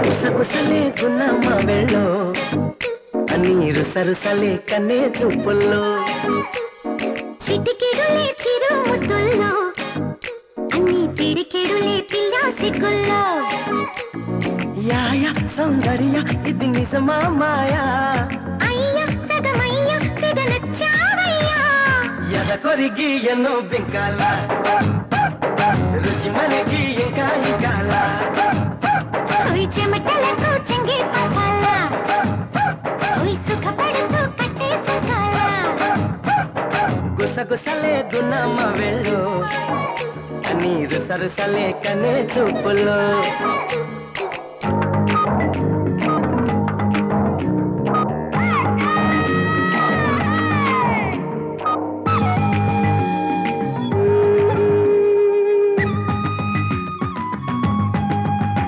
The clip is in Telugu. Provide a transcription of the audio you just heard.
కుసకుసలే గున్నమ్మ వెళ్ళో నీరు సరుసలే కన్నే చూపుల్లో చిటికెడులే చిరు ముద్దుల్లో అన్ని పిడికెడులే పిల్ల సిగ్గుల్లో యాయ సౌందర్య ఇది నిజమా మాయా అయ్య సగమయ్య తెగ నచ్చావయ్యా ఎద కొరిగి ఎన్నో బింకాల రుచి మనకి ఇంకా ఇంకాల హోయ్ చెమటలకు చెంగి పట్టాల హోయ్ సుఖపడుతూ కట్టే సుఖాల గుసగుసలే గున్నమ్మ వెళ్ళు నీరు సరుసలే కనే చూపుల్లో